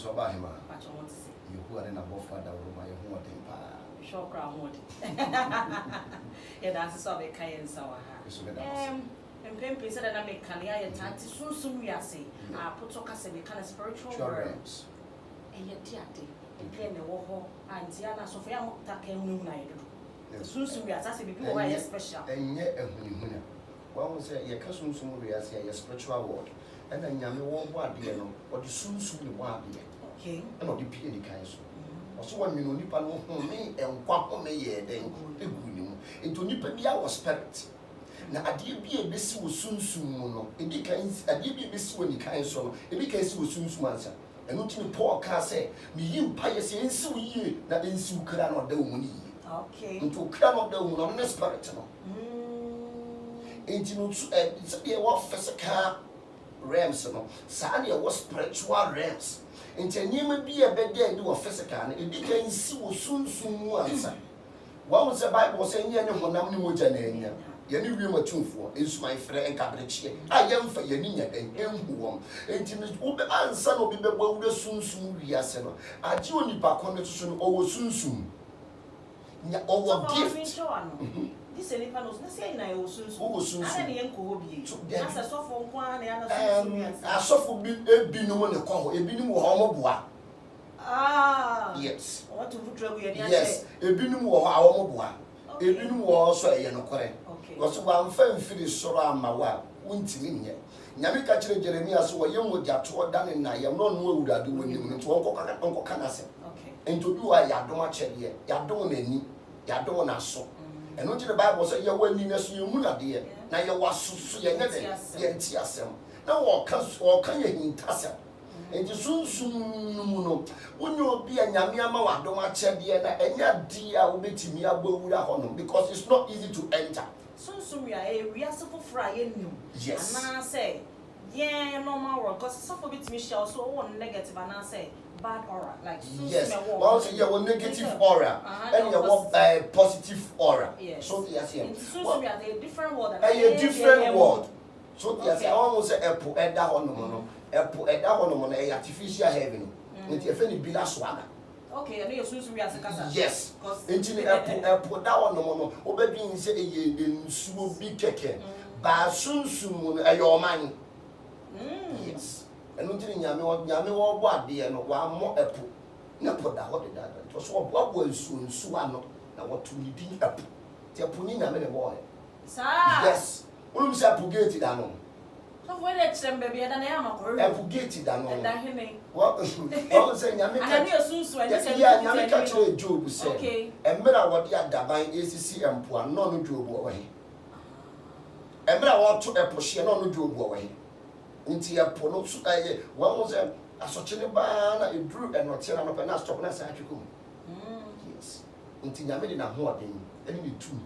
So about him, But I want to say, you who are in a buffer that will my home temper. short crown. Yeah, that's all the Kayan Sawa. And Pimpin said that I make Kalia and Tanti soon we are saying, I put to Casa kind of spiritual realms. And yet, Tiati, and Pian the Woho, and Tiana Sophia Taken Moonlight. Soon we are saying, people are special. And yet, one will say, your cousin soon we are saying, your spiritual word. And then Yami won't want the or the soon want the okay, and not the penny council. Also, when you know Nippon me and Quapo me, then a good into Nippon spirit. Now, I did be a busy with soon, it becomes a did be busy when you can't so, it becomes with soon answer. And not to poor car say, me you pious and so ye that in so crown or the money. okay, Into crown of the woman on the spirit. Ain't you know, it's a dear what physical realms, Sanya was spiritual realms. And you may be a bed there do a physical, and it became soon answer. What was the Bible saying? Yen and Honam Mujanania. Yenny room a two for is my friend and cabbage. I am for Yenia and Embuom. And in the open answer will be the world soon reassemble. I do only back on the soon over soon. Over gift. This is not saying I was soon. I didn't go be. That's a soft one and I suffer be no one a call, a binum homoboa. Ah, yes. What to put trouble? Yes, a binum or homoboa. A binum was so a yanokore. Okay. Was one fan finish sora mawa, winting here. Yamika Jeremiah, so a young with your tour done in I am not know what I do when you went to Uncle Canasa. Okay. And to do I don't cherry, Yadon any, Yadon so. And not the Bible says you're winning as you moon dear. Now you was so you never yet. Now what can you in Tassa? And you soon when you be a Yamiama, don't want cherry and your dear will be to me a honor because it's not easy to enter. Soon we are so fry. Yes. And I say, yeah, no more because some of it Michelle so one negative and I say bad aura like yes. Also you have negative aura and you have positive aura. Yes. So yes, so we are a different word. A different word. So yes, I almost say apple at that one. Apple at that one a artificial heaven. With your friend Bila Swagger. Okay, and you soon we are a yes. Into apple that one no obedin say in sumo big keke. Ba soon a your man. Yes. And until Yami or what dear no one more apple. No put that what that. It was what was soon suano. Now what to be apple. They are putting a boy. Yes. When say apple gated down. So when it's them baby and I am a apple gated down. What was saying Yami? And I soon swear. Yeah, Yami catch a job said. Okay. And Mera what they are dabbing ACC and poor non job away. And Mera want to apple she non job away. Into your pono, one was a such a banner, it drew and not tell up and asked to us. Yes. Until you made in a hoarding, and you two,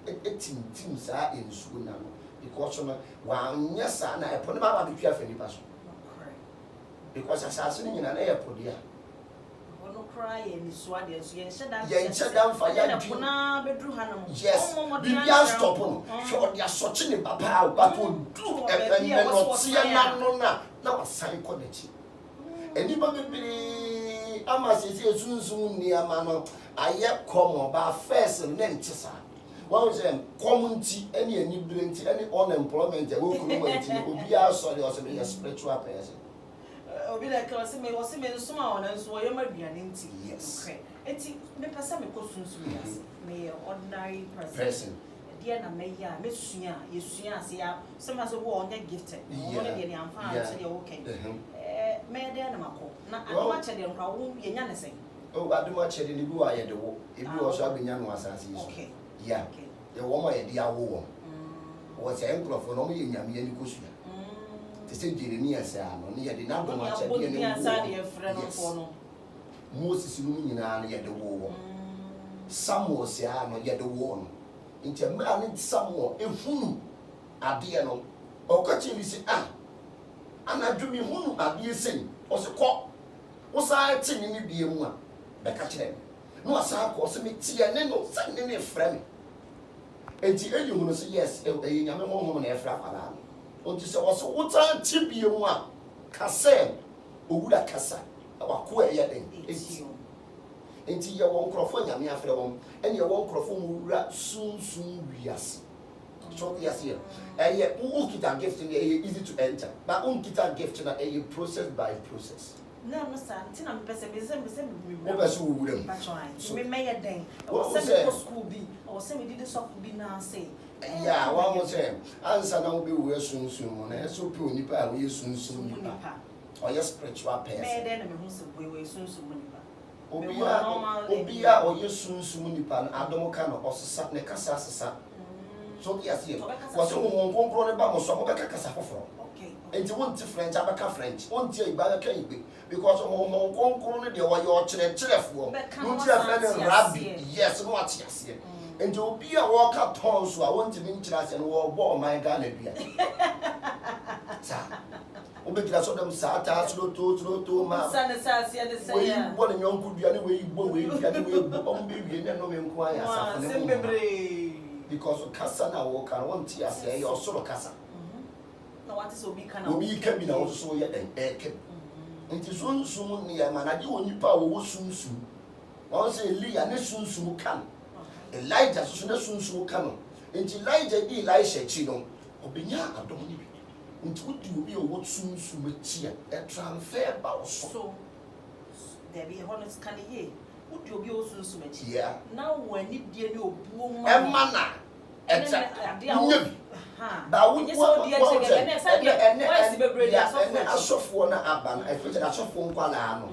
18 teams are in Sunan because one yes, and I put them out of the careful person. Because assassinating in an airport, dear. Cry and swat yes, shut down for your bedroom. Yes, be stop on. Sure, they are such a papa, but will do and not see a now a sign quality. Anybody be I must say soon near Mano. I yet come about first and then Tessa. One was a community, any brain, any unemployment, a will be our sorry or something a spiritual person. Obi like was me so on and so you might be an empty. Yes. Okay. Eti me person me ko sunsun yase. Me ordinary person. Dear na me ya me sua, ye sua ase ya. Some say wo onye gifted. Wo na de am fa say dey okay. Me dey na mako. Na adoma che dey nkwa wo ye nya ne sen. Oh, adoma che dey ni bi wa ye de wo. Ebi wo so abenya no asase yi. Okay. Yeah. Okay. Ye wo ma ye dey awo wo. Wo say enkrofo no mo ye nyame ye ni kosua. Say Jeremiah say no ne ye de na do ma che de ne Moses no nyina na ye de wo Samuel say no ye de wo no nti mra ne Samuel ehunu ade no o ka che ni say anadwo mi hunu ade sei o se ko wo sa ti ni bie mu a be ka kire no asa ko se me tie ne no se ne frɛ me enti eyi hunu say yes e nyame ho na e frɛ akwala no. On to say, also, what are Tibiuma Cassel, Oguda Cassa, wako ɛyɛ den enti yɛ wɔ nkrɔfo nyame afrɛ wɔn ɛne yɛ wɔ nkrɔfo mu wura sunsun wiase so yes here who kita gift easy to enter but who kita gift na process by process no sir ntina me pese me wo pese wo wuram me meye den o se me go school bi o se me did soft bi na say yeah one more say answer na wo be wo sunsun mo na so pe onipa a wo sunsun nipa or your spiritual person me den na me hu se wo sunsun mo nipa obia o sunsun nipa na adom ka no osesa ne kasa asesa so yes here was so won ne ba mo so obeka kasa foforo enti won ti French abeka French won ti iba ka igbe because won ne de wo yo kire kirefo won ti afre ne rabbi yes no ati ase enti obi a wo ka ton so a won ti min kira ase no wo bo man ga na bia sa obekira so dem sa ta to ma sa ne sa ase ne sa ya wo ne nyonku dua ne we igbo we dua ne we o mbe wie ne no me nko aya sa ne mo because kasa na wo kan won ti ase e osoro kasa na what is obi kan obi ka bi na wo so ye den e ke nti sunsun ni ya manade woni pa wo sunsun won say Elia ne sunsun kan Elijah so ne sunsun kan nti Elijah di Elisha chi no obenya adom ni bi nti wodi obi wo sunsun chi e transfer ba wo so there be honest kan ye wodi obi wo sunsun chi yeah now when ni die ni obuo mu e mana eta nyebi ba wo so die chege ne sa die why si bebrede asofo na aba na e fe asofo nkwala no